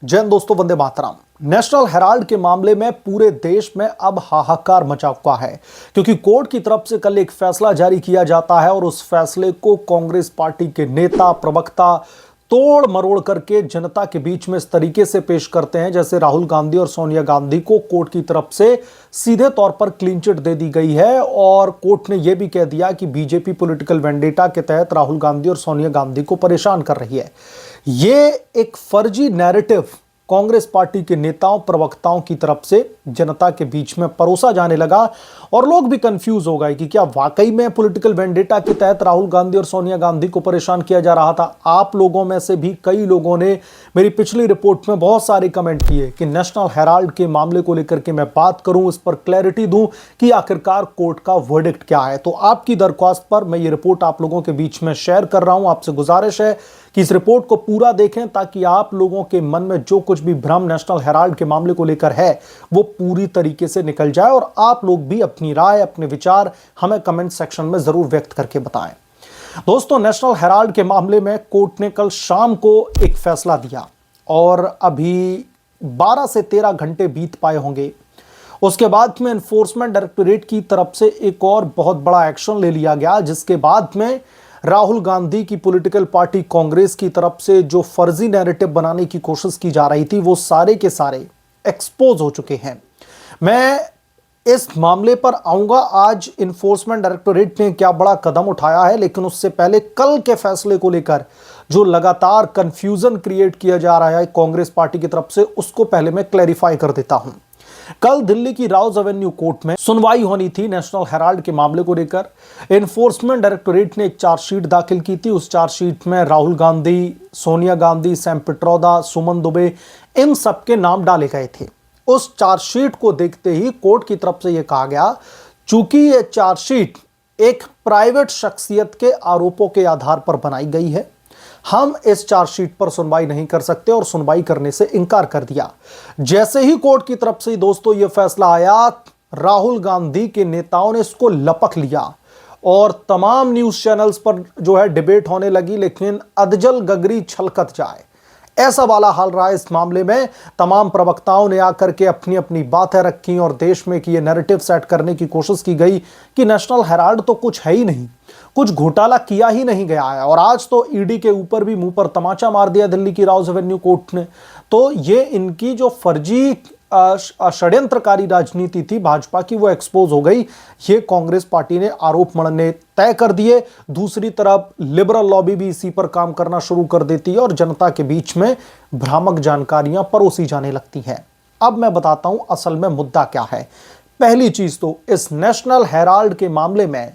जय हिंद दोस्तों, Vande Mataram. National Herald के मामले में पूरे देश में अब हाहाकार मचा हुआ है क्योंकि कोर्ट की तरफ से कल एक फैसला जारी किया जाता है और उस फैसले को कांग्रेस पार्टी के नेता प्रवक्ता तोड़ मरोड़ करके जनता के बीच में इस तरीके से पेश करते हैं जैसे राहुल गांधी और सोनिया गांधी को कोर्ट की तरफ से सीधे तौर पर क्लीन चिट दे दी गई है और कोर्ट ने यह भी कह दिया कि बीजेपी पॉलिटिकल वेंडेटा के तहत राहुल गांधी और सोनिया गांधी को परेशान कर रही है। ये एक फर्जी नैरेटिव कांग्रेस पार्टी के नेताओं प्रवक्ताओं की तरफ से जनता के बीच में परोसा जाने लगा और लोग भी कंफ्यूज हो गए कि क्या वाकई में पॉलिटिकल वेंडेटा के तहत राहुल गांधी और सोनिया गांधी को परेशान किया जा रहा था। आप लोगों में से भी कई लोगों ने मेरी पिछली रिपोर्ट में बहुत सारे कमेंट किए कि नेशनल हेराल्ड के मामले को लेकर के मैं बात करूं, इस पर क्लैरिटी दूं कि आखिरकार कोर्ट का वर्डिक्ट क्या है। तो आपकी दरख्वास्त पर मैं ये रिपोर्ट आप लोगों के बीच में शेयर कर रहा हूं। आपसे गुजारिश है कि इस रिपोर्ट को पूरा देखें ताकि आप लोगों के मन में जो कुछ भी भ्रम नेशनल हेराल्ड के मामले को लेकर है वो पूरी तरीके से निकल जाए और आप लोग भी अपनी राय अपने विचार हमें कमेंट सेक्शन में जरूर व्यक्त करके बताएं। दोस्तों, नेशनल हेराल्ड के मामले में कोर्ट ने कल शाम को एक फैसला दिया और अभी 12 से 13 घंटे बीत पाए होंगे। उसके बाद में एनफोर्समेंट डायरेक्टोरेट की तरफ से एक और बहुत बड़ा एक्शन ले लिया गया जिसके बाद में राहुल गांधी की पॉलिटिकल पार्टी कांग्रेस की तरफ से जो फर्जी नैरेटिव बनाने की कोशिश की जा रही थी वो सारे के सारे एक्सपोज हो चुके हैं। मैं इस मामले पर आऊंगा आज इन्फोर्समेंट डायरेक्टोरेट ने क्या बड़ा कदम उठाया है, लेकिन उससे पहले कल के फैसले को लेकर जो लगातार कंफ्यूजन क्रिएट किया जा रहा है कांग्रेस पार्टी की तरफ से उसको पहले मैं क्लैरिफाई कर देता हूं। कल दिल्ली की राउज एवेन्यू कोर्ट में सुनवाई होनी थी नेशनल हेराल्ड के मामले को लेकर। एनफोर्समेंट डायरेक्टोरेट ने एक चार्जशीट दाखिल की थी। उस चार्जशीट में राहुल गांधी, सोनिया गांधी, सैम पित्रोदा, सुमन दुबे इन सबके नाम डाले गए थे। उस चार्जशीट को देखते ही कोर्ट की तरफ से यह कहा गया, चूंकि यह चार्जशीट एक प्राइवेट शख्सियत के आरोपों के आधार पर बनाई गई है, हम इस चार्जशीट पर सुनवाई नहीं कर सकते और सुनवाई करने से इनकार कर दिया। जैसे ही कोर्ट की तरफ से दोस्तों यह फैसला आया, राहुल गांधी के नेताओं ने इसको लपक लिया और तमाम न्यूज चैनल्स पर जो है डिबेट होने लगी, लेकिन अधजल गगरी छलकत जाए ऐसा वाला हाल रहा है इस मामले में। तमाम प्रवक्ताओं ने आकर के अपनी अपनी बातें रखी और देश में कि ये नैरेटिव सेट करने की कोशिश की गई कि नेशनल हेराल्ड तो कुछ है ही नहीं, कुछ घोटाला किया ही नहीं गया है। और आज तो ईडी के ऊपर भी मुंह पर तमाचा मार दिया दिल्ली की राउज एवेन्यू कोर्ट ने। तो ये इनकी जो फर्जी षड्यंत्रकारी राजनीति थी भाजपा की वो एक्सपोज हो गई। ये कांग्रेस पार्टी ने आरोप मढ़ने तय कर दिए। दूसरी तरफ लिबरल लॉबी भी इसी पर काम करना शुरू कर देती है और जनता के बीच में भ्रामक जानकारियां परोसी जाने लगती हैं। अब मैं बताता हूं असल में मुद्दा क्या है। पहली चीज तो इस नेशनल हेराल्ड के मामले में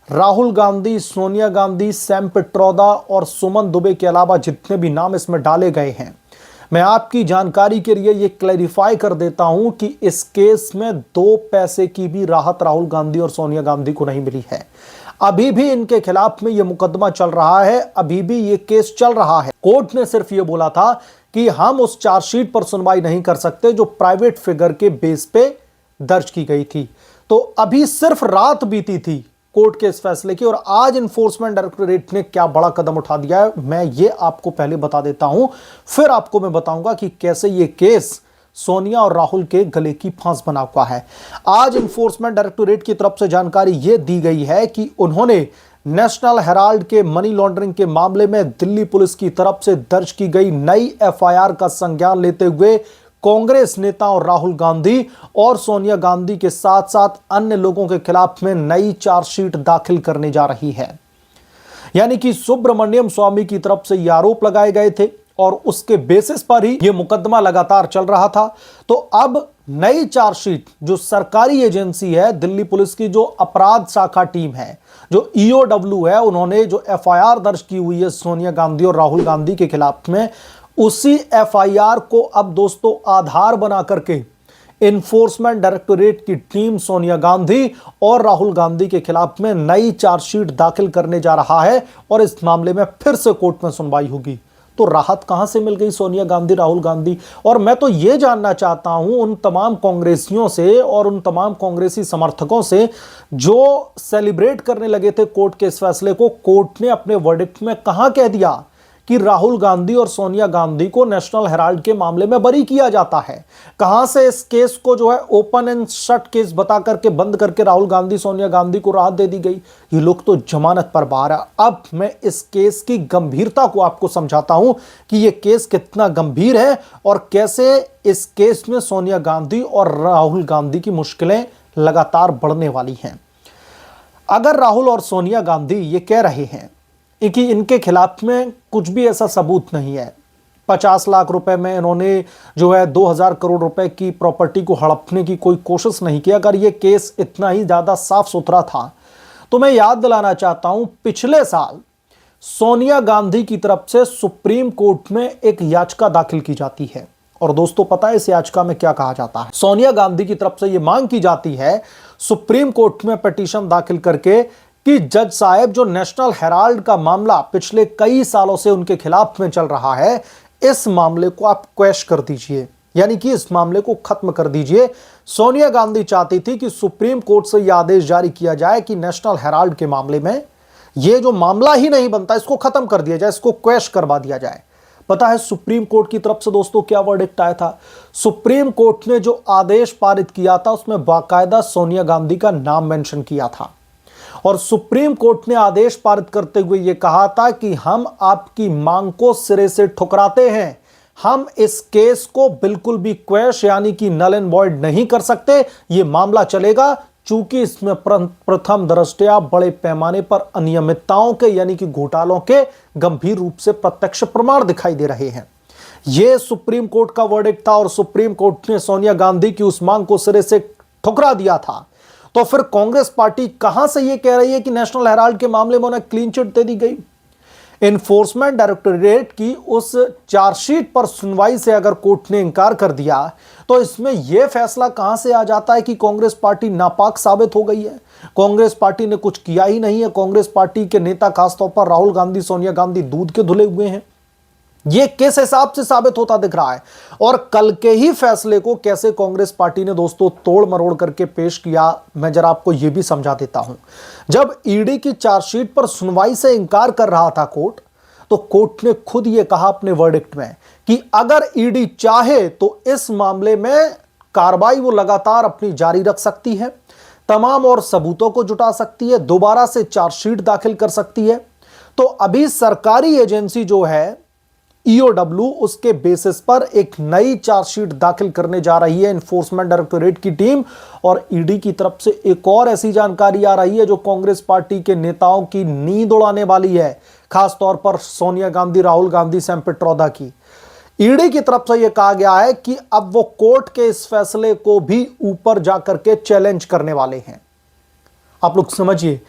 राहुल गांधी, सोनिया गांधी, सैम पित्रोदा और सुमन दुबे के अलावा जितने भी नाम इसमें डाले गए हैं, मैं आपकी जानकारी के लिए यह क्लैरिफाई कर देता हूं कि इस केस में 2 पैसे की भी राहत राहुल गांधी और सोनिया गांधी को नहीं मिली है। अभी भी इनके खिलाफ में यह मुकदमा चल रहा है, अभी भी यह केस चल रहा है। कोर्ट ने सिर्फ यह बोला था कि हम उस चार्जशीट पर सुनवाई नहीं कर सकते जो प्राइवेट फिगर के बेस पे दर्ज की गई थी। तो अभी सिर्फ रात बीती थी कोर्ट के इस फैसले की और आज इन्फोर्समेंट डायरेक्टोरेट ने क्या बड़ा कदम उठा दिया है मैं ये आपको पहले बता देता हूं, फिर आपको मैं बताऊंगा कि कैसे ये केस सोनिया और राहुल के गले की फांस बना हुआ है। आज इन्फोर्समेंट डायरेक्टोरेट की तरफ से जानकारी यह दी गई है कि उन्होंने नेशनल हेराल्ड के मनी लॉन्ड्रिंग के मामले में दिल्ली पुलिस की तरफ से दर्ज की गई नई एफआईआर का संज्ञान लेते हुए कांग्रेस नेताओं राहुल गांधी और सोनिया गांधी के साथ साथ अन्य लोगों के खिलाफ में नई चार्जशीट दाखिल करने जा रही है। यानी कि सुब्रमण्यम स्वामी की तरफ से ये आरोप लगाए गए थे और उसके बेसिस पर ही यह मुकदमा लगातार चल रहा था। तो अब नई चार्जशीट जो सरकारी एजेंसी है दिल्ली पुलिस की, जो अपराध शाखा टीम है, जो ईओडब्ल्यू है, उन्होंने जो एफआईआर दर्ज की हुई है सोनिया गांधी और राहुल गांधी के खिलाफ में, उसी एफआईआर को अब दोस्तों आधार बना करके इन्फोर्समेंट डायरेक्टोरेट की टीम सोनिया गांधी और राहुल गांधी के खिलाफ में नई चार्जशीट दाखिल करने जा रहा है और इस मामले में फिर से कोर्ट में सुनवाई होगी। तो राहत कहां से मिल गई सोनिया गांधी, राहुल गांधी? और मैं तो यह जानना चाहता हूं उन तमाम कांग्रेसियों से और उन तमाम कांग्रेसी समर्थकों से जो सेलिब्रेट करने लगे थे कोर्ट के इस फैसले को। कोर्ट ने अपने वर्डिक्ट में कहां कह दिया कि राहुल गांधी और सोनिया गांधी को नेशनल हेराल्ड के मामले में बरी किया जाता है? कहां से इस केस को जो है ओपन एंड शट केस बता करके बंद करके राहुल गांधी सोनिया गांधी को राहत दे दी गई? ये लोग तो जमानत पर बाहर है। अब मैं इस केस की गंभीरता को आपको समझाता हूं कि यह केस कितना गंभीर है और कैसे इस केस में सोनिया गांधी और राहुल गांधी की मुश्किलें लगातार बढ़ने वाली हैं। अगर राहुल और सोनिया गांधी ये कह रहे हैं कि इनके खिलाफ में कुछ भी ऐसा सबूत नहीं है, 50 लाख रुपए में इन्होंने जो है 2000 करोड़ रुपए की प्रॉपर्टी को हड़पने की कोई कोशिश नहीं की, अगर ये केस इतना ही ज्यादा साफ सुथरा था तो मैं याद दिलाना चाहता हूं, पिछले साल सोनिया गांधी की तरफ से सुप्रीम कोर्ट में एक याचिका दाखिल की जाती है। और दोस्तों पता है इस याचिका में क्या कहा जाता है? सोनिया गांधी की तरफ से यह मांग की जाती है सुप्रीम कोर्ट में पिटीशन दाखिल करके कि जज साहब, जो नेशनल हेराल्ड का मामला पिछले कई सालों से उनके खिलाफ में चल रहा है, इस मामले को आप क्वैश कर दीजिए, यानी कि इस मामले को खत्म कर दीजिए। सोनिया गांधी चाहती थी कि सुप्रीम कोर्ट से यह आदेश जारी किया जाए कि नेशनल हेराल्ड के मामले में यह जो मामला ही नहीं बनता, इसको खत्म कर दिया जाए, इसको क्वैश करवा दिया जाए। पता है सुप्रीम कोर्ट की तरफ से दोस्तों क्या वर्डिक्ट आया था? सुप्रीम कोर्ट ने जो आदेश पारित किया था उसमें बाकायदा सोनिया गांधी का नाम मेंशन किया था और सुप्रीम कोर्ट ने आदेश पारित करते हुए यह कहा था कि हम आपकी मांग को सिरे से ठुकराते हैं, हम इस केस को बिल्कुल भी क्वैश यानी कि नल एंड वॉइड नहीं कर सकते, यह मामला चलेगा, चूंकि इसमें प्रथम दृष्टया बड़े पैमाने पर अनियमितताओं के यानी कि घोटालों के गंभीर रूप से प्रत्यक्ष प्रमाण दिखाई दे रहे हैं। यह सुप्रीम कोर्ट का वर्डिक्ट था और सुप्रीम कोर्ट ने सोनिया गांधी की उस मांग को सिरे से ठुकरा दिया था। तो फिर कांग्रेस पार्टी कहां से यह कह रही है कि नेशनल हेराल्ड के मामले में उन्हें क्लीन चिट दे दी गई? एनफोर्समेंट डायरेक्टोरेट की उस चार्जशीट पर सुनवाई से अगर कोर्ट ने इंकार कर दिया तो इसमें यह फैसला कहां से आ जाता है कि कांग्रेस पार्टी नापाक साबित हो गई है? कांग्रेस पार्टी ने कुछ किया ही नहीं है। कांग्रेस पार्टी के नेता खासतौर पर राहुल गांधी सोनिया गांधी दूध के धुले हुए हैं। यह किस हिसाब से साबित होता दिख रहा है? और कल के ही फैसले को कैसे कांग्रेस पार्टी ने दोस्तों तोड़ मरोड़ करके पेश किया, मैं जरा आपको यह भी समझा देता हूं। जब ईडी की चार्जशीट पर सुनवाई से इंकार कर रहा था कोर्ट, तो कोर्ट ने खुद यह कहा अपने वर्डिक्ट में कि अगर ईडी चाहे तो इस मामले में कार्रवाई वो लगातार अपनी जारी रख सकती है, तमाम और सबूतों को जुटा सकती है, दोबारा से चार्जशीट दाखिल कर सकती है। तो अभी सरकारी एजेंसी जो है ईओडब्ल्यू, उसके बेसिस पर एक नई चार्जशीट दाखिल करने जा रही है एनफोर्समेंट डायरेक्टोरेट की टीम। और ईडी की तरफ से एक और ऐसी जानकारी आ रही है जो कांग्रेस पार्टी के नेताओं की नींद उड़ाने वाली है, खासतौर पर सोनिया गांधी, राहुल गांधी, सैम पित्रोदा की। ईडी की तरफ से यह कहा गया है कि अब वो कोर्ट के इस फैसले को भी ऊपर जाकर के चैलेंज करने वाले हैं। आप लोग समझिए,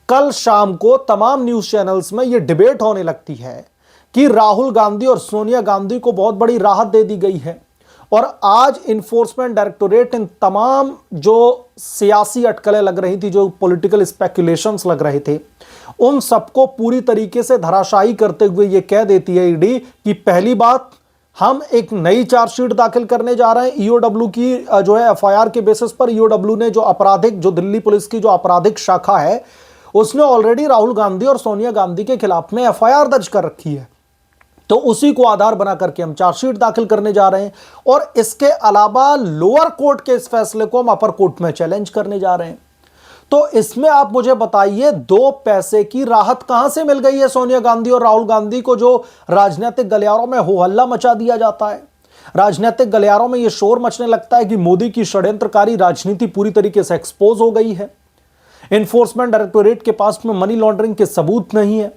कल शाम को तमाम न्यूज चैनल्स में यह डिबेट होने लगती है कि राहुल गांधी और सोनिया गांधी को बहुत बड़ी राहत दे दी गई है और आज इन्फोर्समेंट डायरेक्टोरेट इन तमाम जो सियासी अटकलें लग रही थी, जो पॉलिटिकल स्पेकुलेशंस लग रहे थे, उन सबको पूरी तरीके से धराशायी करते हुए यह कह देती है ईडी कि पहली बात, हम एक नई चार्जशीट दाखिल करने जा रहे हैं ईओडब्ल्यू की जो है एफआईआर के बेसिस पर। ईओडब्ल्यू ने जो आपराधिक, जो दिल्ली पुलिस की जो आपराधिक शाखा है, उसने ऑलरेडी राहुल गांधी और सोनिया गांधी के खिलाफ में एफआईआर दर्ज कर रखी है, तो उसी को आधार बना करके हम चार्जशीट दाखिल करने जा रहे हैं। और इसके अलावा लोअर कोर्ट के इस फैसले को हम अपर कोर्ट में चैलेंज करने जा रहे हैं। तो इसमें आप मुझे बताइए, दो पैसे की राहत कहां से मिल गई है सोनिया गांधी और राहुल गांधी को, जो राजनीतिक गलियारों में हो हल्ला मचा दिया जाता है। राजनीतिक गलियारों में यह शोर मचने लगता है कि मोदी की षड्यंत्रकारी राजनीति पूरी तरीके से एक्सपोज हो गई है। एनफोर्समेंट डायरेक्टोरेट के पास में मनी लॉन्ड्रिंग के सबूत नहीं है।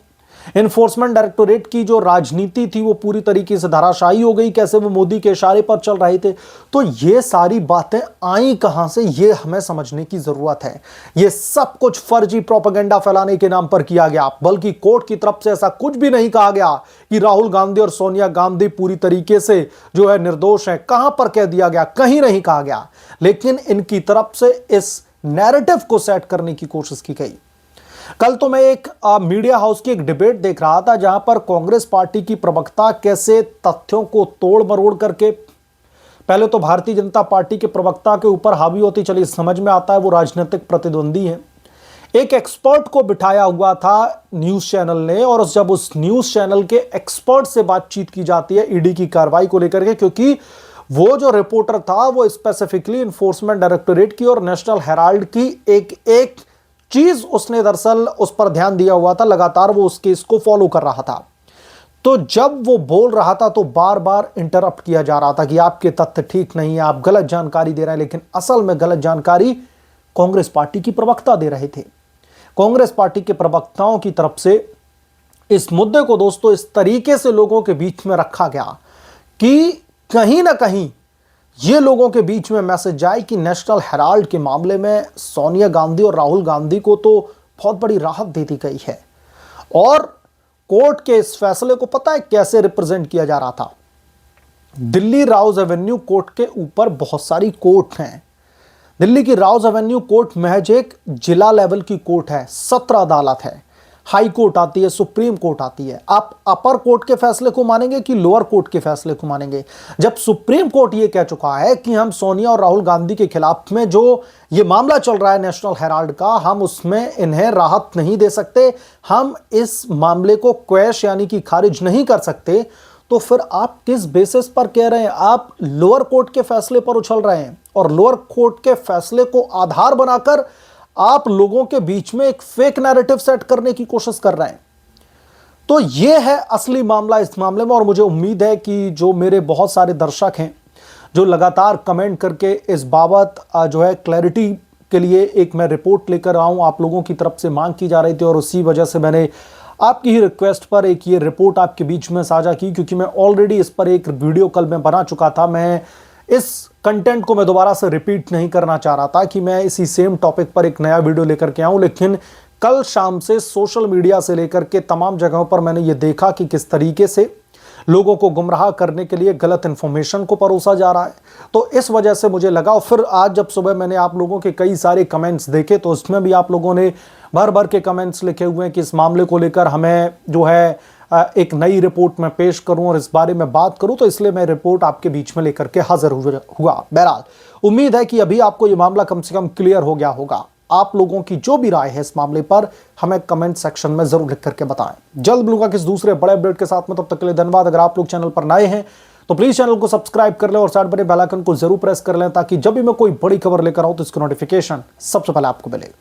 एनफोर्समेंट डायरेक्टोरेट की जो राजनीति थी वो पूरी तरीके से धराशायी हो गई, कैसे वो मोदी के इशारे पर चल रहे थे। तो ये सारी बातें आई कहां से, ये हमें समझने की जरूरत है। ये सब कुछ फर्जी प्रोपेगेंडा फैलाने के नाम पर किया गया, बल्कि कोर्ट की तरफ से ऐसा कुछ भी नहीं कहा गया कि राहुल गांधी और सोनिया गांधी पूरी तरीके से जो है निर्दोष है। कहां पर कह दिया गया? कहीं नहीं कहा गया, लेकिन इनकी तरफ से इस नैरेटिव को सेट करने की कोशिश की गई। कल तो मैं एक मीडिया हाउस की एक डिबेट देख रहा था जहां पर कांग्रेस पार्टी की प्रवक्ता कैसे तथ्यों को तोड़ मरोड़ करके पहले तो भारतीय जनता पार्टी के प्रवक्ता के ऊपर हावी होती चली। समझ में आता है वो राजनीतिक प्रतिद्वंदी है। एक एक्सपर्ट को बिठाया हुआ था न्यूज चैनल ने, और जब उस न्यूज चैनल के एक्सपर्ट से बातचीत की जाती है ईडी की कार्रवाई को लेकर के, क्योंकि वो जो रिपोर्टर था वो स्पेसिफिकली इन्फोर्समेंट डायरेक्टोरेट की और नेशनल हेराल्ड की एक एक चीज उसने दरअसल उस पर ध्यान दिया हुआ था, लगातार वो उस केस को फॉलो कर रहा था। तो जब वो बोल रहा था तो बार बार इंटरप्ट किया जा रहा था कि आपके तथ्य ठीक नहीं है, आप गलत जानकारी दे रहे हैं, लेकिन असल में गलत जानकारी कांग्रेस पार्टी की प्रवक्ता दे रहे थे। कांग्रेस पार्टी के प्रवक्ताओं की तरफ से इस मुद्दे को दोस्तों इस तरीके से लोगों के बीच में रखा गया कि कहीं ना कहीं ये लोगों के बीच में मैसेज जाए कि नेशनल हेराल्ड के मामले में सोनिया गांधी और राहुल गांधी को तो बहुत बड़ी राहत दे दी गई है। और कोर्ट के इस फैसले को पता है कैसे रिप्रेजेंट किया जा रहा था? दिल्ली राउज एवेन्यू कोर्ट के ऊपर बहुत सारी कोर्ट हैं। दिल्ली की राउज एवेन्यू कोर्ट महज एक जिला लेवल की कोर्ट है, 17 अदालत है, हाई कोर्ट आती है, सुप्रीम कोर्ट आती है। आप अपर कोर्ट के फैसले को मानेंगे कि लोअर कोर्ट के फैसले को मानेंगे? जब सुप्रीम कोर्ट ये कह चुका है कि हम सोनिया और राहुल गांधी के खिलाफ में जो ये मामला चल रहा है नेशनल हेराल्ड का, हम उसमें इन्हें राहत नहीं दे सकते, हम इस मामले को क्वैश यानी कि खारिज नहीं कर सकते, तो फिर आप किस बेसिस पर कह रहे हैं? आप लोअर कोर्ट के फैसले पर उछल रहे हैं और लोअर कोर्ट के फैसले को आधार बनाकर आप लोगों के बीच में एक फेक नैरेटिव सेट करने की कोशिश कर रहे हैं। तो यह है असली मामला इस मामले में। और मुझे उम्मीद है कि जो मेरे बहुत सारे दर्शक हैं जो लगातार कमेंट करके इस बाबत जो है क्लैरिटी के लिए एक मैं रिपोर्ट लेकर आऊं, आप लोगों की तरफ से मांग की जा रही थी, और उसी वजह से मैंने आपकी ही रिक्वेस्ट पर एक ये रिपोर्ट आपके बीच में साझा की, क्योंकि मैं ऑलरेडी इस पर एक वीडियो कल में बना चुका था। मैं इस कंटेंट को मैं दोबारा से रिपीट नहीं करना चाह रहा था कि मैं इसी सेम टॉपिक पर एक नया वीडियो लेकर के आऊं, लेकिन कल शाम से सोशल मीडिया से लेकर के तमाम जगहों पर मैंने ये देखा कि किस तरीके से लोगों को गुमराह करने के लिए गलत इंफॉर्मेशन को परोसा जा रहा है। तो इस वजह से मुझे लगा, और फिर आज जब सुबह मैंने आप लोगों के कई सारे कमेंट्स देखे तो उसमें भी आप लोगों ने भर भर के कमेंट्स लिखे हुए हैं कि इस मामले को लेकर हमें जो है एक नई रिपोर्ट में पेश करूं और इस बारे में बात करूं, तो इसलिए मैं रिपोर्ट आपके बीच में लेकर के हाजिर हुआ। बहरहाल उम्मीद है कि अभी आपको यह मामला कम से कम क्लियर हो गया होगा। आप लोगों की जो भी राय है इस मामले पर हमें कमेंट सेक्शन में जरूर लिख करके बताएं। जल्द मिलूंगा किस दूसरे बड़े अपडेट के साथ में, तब तक के लिए धन्यवाद। अगर आप लोग चैनल पर नए हैं तो प्लीज चैनल को सब्सक्राइब कर लें और साइड बने बेल आइकन को जरूर प्रेस कर लें, ताकि जब भी मैं कोई बड़ी खबर लेकर आऊं तो इसकी नोटिफिकेशन सबसे पहले आपको मिले।